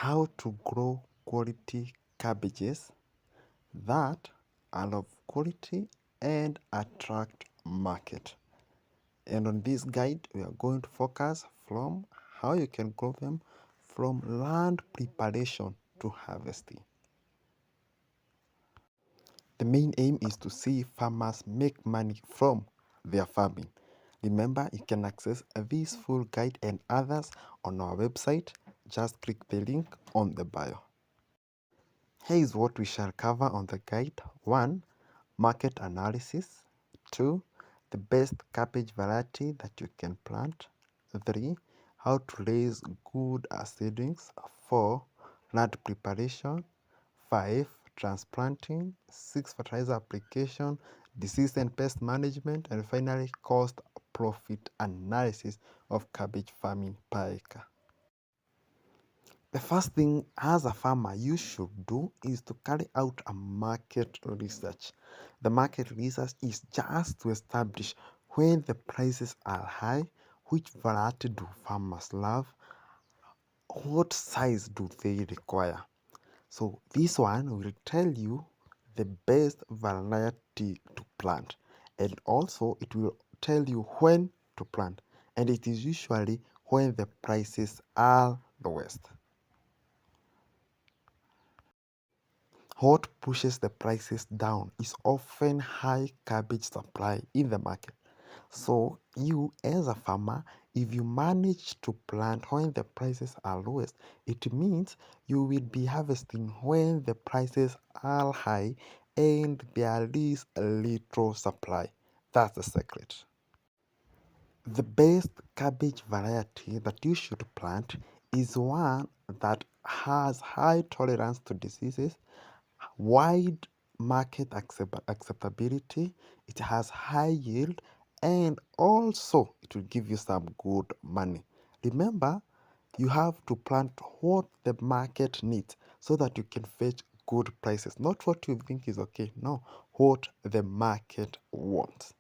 how to grow quality cabbages that are of quality and attract market. And on this guide, we are going to focus from how you can grow them from land preparation to harvesting. The main aim is to see farmers make money from their farming. Remember, you can access this full guide and others on our website. Just click the link on the bio. Here is what we shall cover on the guide. 1. Market analysis. 2. The best cabbage variety that you can plant. 3. How to raise good seedlings. 4. Land preparation. 5. Transplanting. 6. Fertilizer application, disease and pest management, and finally cost profit analysis of cabbage farming per acre. The first thing as a farmer you should do is to carry out a market research. The market research is just to establish when the prices are high, which variety do farmers love, what size do they require. So this one will tell you the best variety to plant, and also it will tell you when to plant, and it is usually when the prices are lowest. What pushes the prices down is often high cabbage supply in the market. So you as a farmer, if you manage to plant when the prices are lowest, it means you will be harvesting when the prices are high and there is a little supply. That's the secret. The best cabbage variety that you should plant is one that has high tolerance to diseases, wide market acceptability, it has high yield, and also it will give you some good money. Remember, you have to plant what the market needs so that you can fetch good prices, not what you think is okay, no, what the market wants.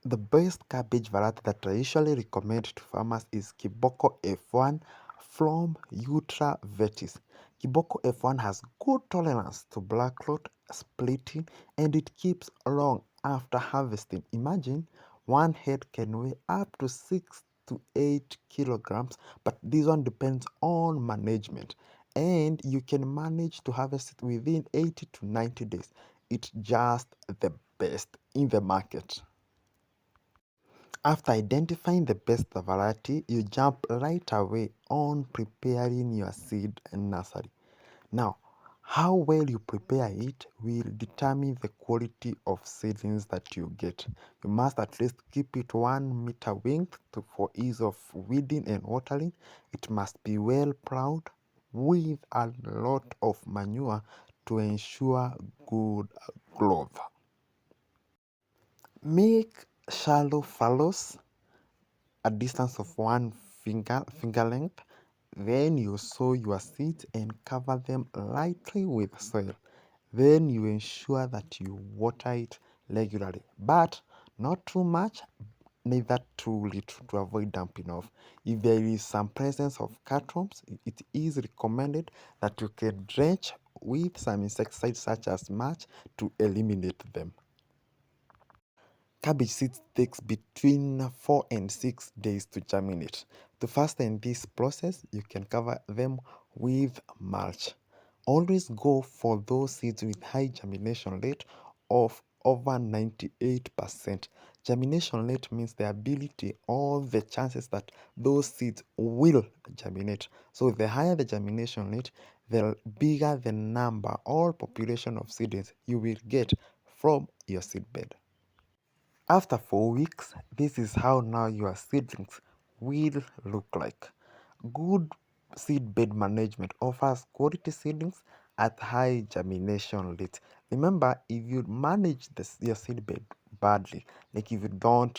The best cabbage variety that I usually recommend to farmers is Kiboko F1 from Ultra Vetis. Kiboko F1 has good tolerance to black rot, splitting, and it keeps long after harvesting. Imagine one head can weigh up to 6 to 8 kilograms, but this one depends on management. And you can manage to harvest it within 80 to 90 days. It's just the best in the market. After identifying the best variety, you jump right away on preparing your seed nursery. Now, how well you prepare it will determine the quality of seedlings that you get. You must at least keep it 1 meter length for ease of weeding and watering. It must be well plowed with a lot of manure to ensure good growth. Make shallow furrows a distance of 1 finger length. Then you sow your seeds and cover them lightly with soil. Then you ensure that you water it regularly, but not too much, neither too little to avoid damping off. If there is some presence of cutworms, it is recommended that you can drench with some insecticides such as mulch to eliminate them. Cabbage seeds takes between 4 and 6 days to germinate. To fasten this process, you can cover them with mulch. Always go for those seeds with high germination rate of over 98%. Germination rate means the ability or the chances that those seeds will germinate. So the higher the germination rate, the bigger the number or population of seedlings you will get from your seedbed. After 4 weeks, this is how now your seedlings will look like. Good seedbed management offers quality seedlings at high germination rate. Remember, if you manage your seedbed badly, like if you don't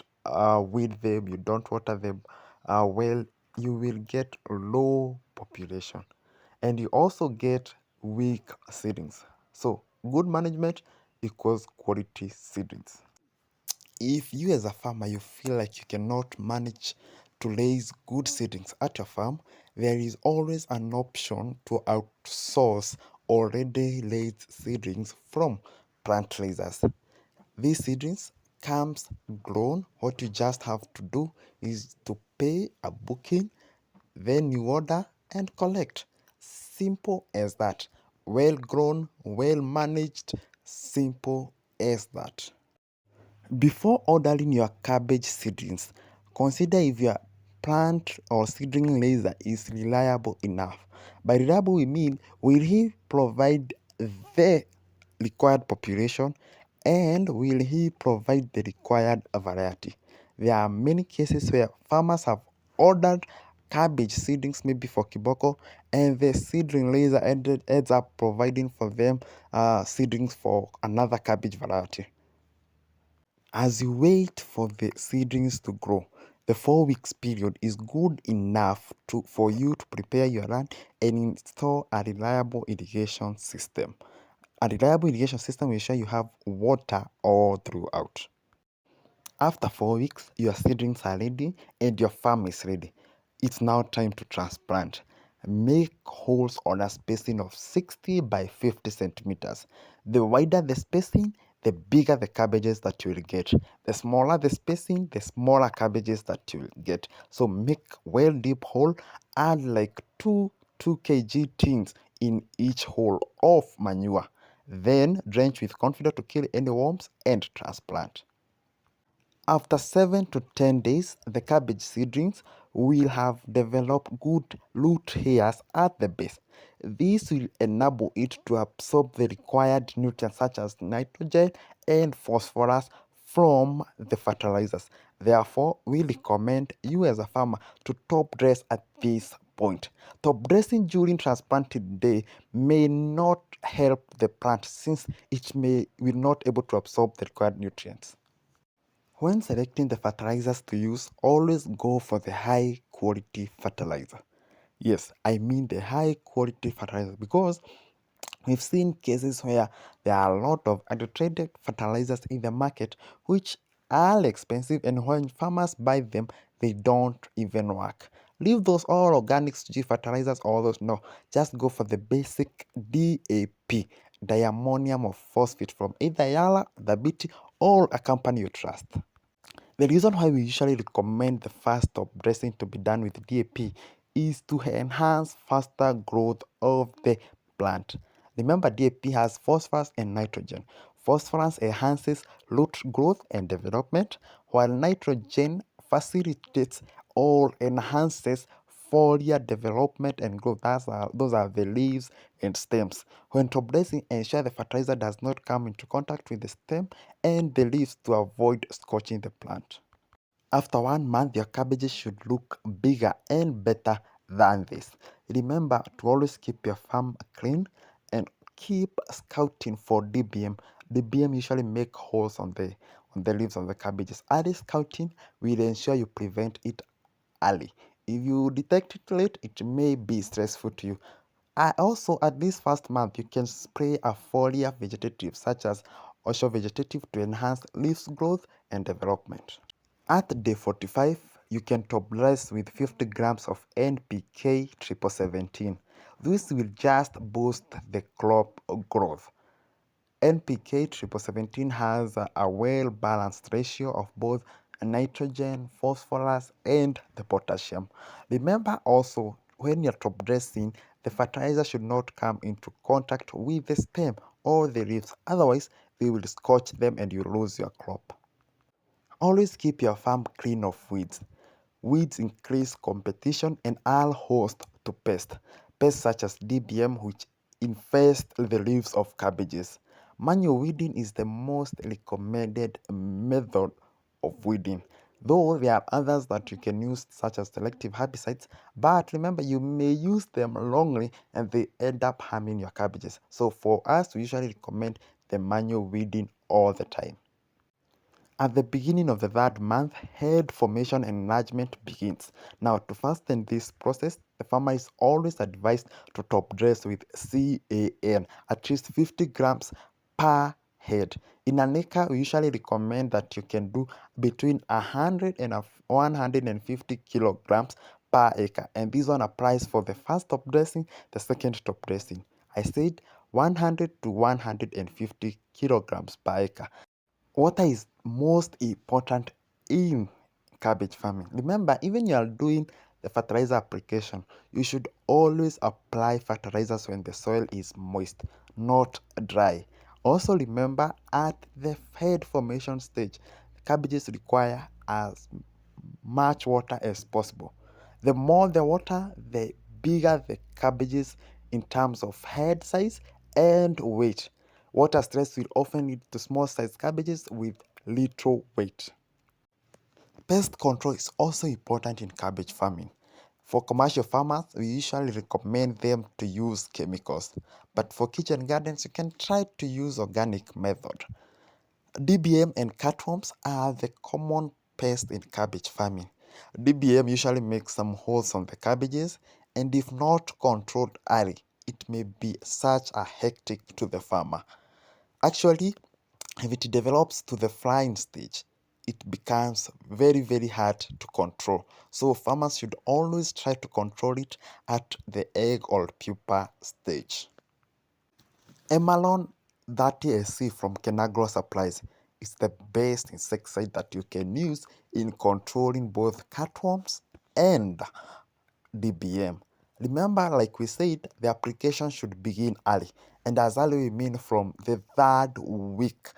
weed them, you don't water them well, you will get low population, and you also get weak seedlings. So, good management equals quality seedlings. If you as a farmer you feel like you cannot manage to raise good seedlings at your farm, there is always an option to outsource already laid seedlings from plant raisers. These seedlings comes grown. What you just have to do is to pay a booking, then you order and collect. Simple as that. Well grown, well managed, simple as that. Before ordering your cabbage seedlings, consider if your plant or seedling laser is reliable enough. By reliable, we mean will he provide the required population and will he provide the required variety? There are many cases where farmers have ordered cabbage seedlings maybe for kiboko, and the seedling laser ends up providing for them seedlings for another cabbage variety. As you wait for the seedlings to grow, the 4 weeks period is good enough for you to prepare your land and install a reliable irrigation system. A reliable irrigation system will ensure you have water all throughout. After 4 weeks, your seedlings are ready and your farm is ready. It's now time to transplant. Make holes on a spacing of 60 by 50 centimeters. The wider the spacing, the bigger the cabbages that you will get. The smaller the spacing, the smaller cabbages that you will get. So make well deep hole, add like 2 kg tins in each hole of manure. Then drench with confident to kill any worms and transplant. After 7 to 10 days, the cabbage seedlings will have developed good root hairs at the base. This will enable it to absorb the required nutrients such as nitrogen and phosphorus from the fertilizers. Therefore, we recommend you as a farmer to top dress at this point. Top dressing during transplanted day may not help the plant since will not able to absorb the required nutrients. When selecting the fertilizers to use, always go for the high quality fertilizer. Yes, I mean the high quality fertilizer because we've seen cases where there are a lot of adulterated fertilizers in the market which are expensive, and when farmers buy them, they don't even work. Leave those all organic G fertilizers, all those, no. Just go for the basic DAP, diammonium or phosphate from either Yala, the BT, or a company you trust. The reason why we usually recommend the first top dressing to be done with DAP is to enhance faster growth of the plant. Remember, DAP has phosphorus and nitrogen. Phosphorus enhances root growth and development, while nitrogen facilitates or enhances foliar development and growth. Those are the leaves and stems. When top dressing, ensure the fertilizer does not come into contact with the stem and the leaves to avoid scorching the plant. After 1 month, your cabbages should look bigger and better than this. Remember to always keep your farm clean and keep scouting for DBM. DBM usually make holes on the leaves of the cabbages. Early scouting will ensure you prevent it early. If you detect it late, it may be stressful to you. Also, at this first month, you can spray a foliar vegetative such as Osho vegetative to enhance leaves growth and development. At day 45, you can top dress with 50 grams of NPK 1717. This will just boost the crop growth. NPK 1717 has a well-balanced ratio of both nitrogen, phosphorus, and the potassium. Remember also, when you're top dressing, the fertilizer should not come into contact with the stem or the leaves. Otherwise, they will scorch them and you lose your crop. Always keep your farm clean of weeds. Weeds increase competition and are host to pests. Pests such as DBM, which infest the leaves of cabbages. Manual weeding is the most recommended method of weeding. Though there are others that you can use, such as selective herbicides, but remember you may use them wrongly and they end up harming your cabbages. So for us, we usually recommend the manual weeding all the time. At the beginning of the third month, head formation and enlargement begins. Now, to fasten this process, the farmer is always advised to top dress with CAN, at least 50 grams per head. In an acre, we usually recommend that you can do between 100 and 150 kilograms per acre, and this one applies for the first top dressing, the second top dressing. I said 100 to 150 kilograms per acre. Water is most important in cabbage farming. Remember, even you are doing the fertilizer application, you should always apply fertilizers when the soil is moist, not dry. Also remember, at the head formation stage, cabbages require as much water as possible. The more the water, the bigger the cabbages in terms of head size and weight. Water stress will often lead to small sized cabbages with little weight. Pest control is also important in cabbage farming. For commercial farmers, we usually recommend them to use chemicals, but for kitchen gardens, you can try to use organic method. DBM and cutworms are the common pests in cabbage farming. DBM usually makes some holes on the cabbages, and if not controlled early, it may be such a hectic to the farmer. Actually, if it develops to the flying stage, it becomes very hard to control. So farmers should always try to control it at the egg or pupa stage. Emalon 30SC from Kenagro Supplies is the best insecticide that you can use in controlling both cutworms and DBM. Remember, like we said, the application should begin early, and as early we mean from the 3rd week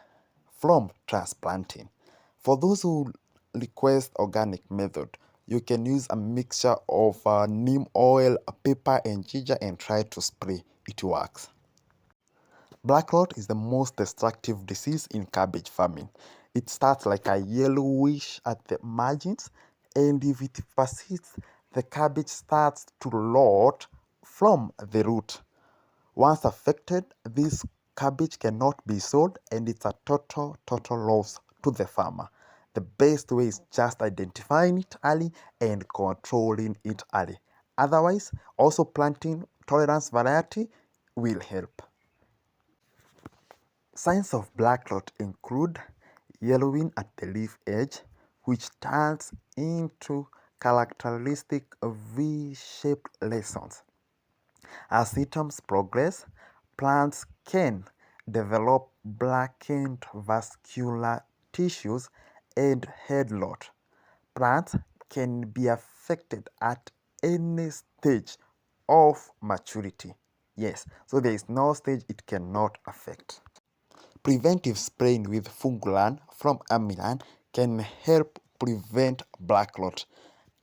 from transplanting. For those who request organic method, you can use a mixture of neem oil, pepper and ginger and try to spray. It works. Black rot is the most destructive disease in cabbage farming. It starts like a yellowish at the margins, and if it persists, the cabbage starts to rot from the root. Once affected, this cabbage cannot be sold, and it's a total loss to the farmer. The best way is just identifying it early and controlling it early. Otherwise, also planting tolerance variety will help. Signs of black rot include yellowing at the leaf edge, which turns into characteristic V-shaped lesions. As symptoms progress, plants can develop blackened vascular tissues and head rot. Plants can be affected at any stage of maturity. Yes, so there is no stage it cannot affect. Preventive spraying with fungulan from Amilan can help prevent black rot.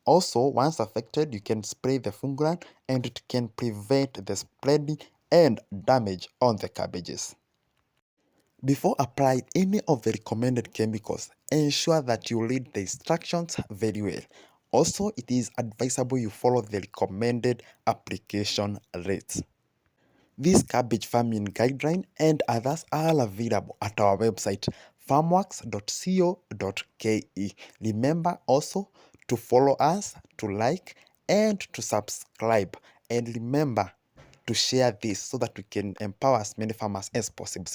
Also, once affected, you can spray the fungulan and it can prevent the spreading and damage on the cabbages. Before applying any of the recommended chemicals, ensure that you read the instructions very well. Also, it is advisable you follow the recommended application rates. This cabbage farming guideline and others are available at our website farmworks.co.ke. Remember also to follow us, to like, and to subscribe. And remember to share this so that we can empower as many farmers as possible.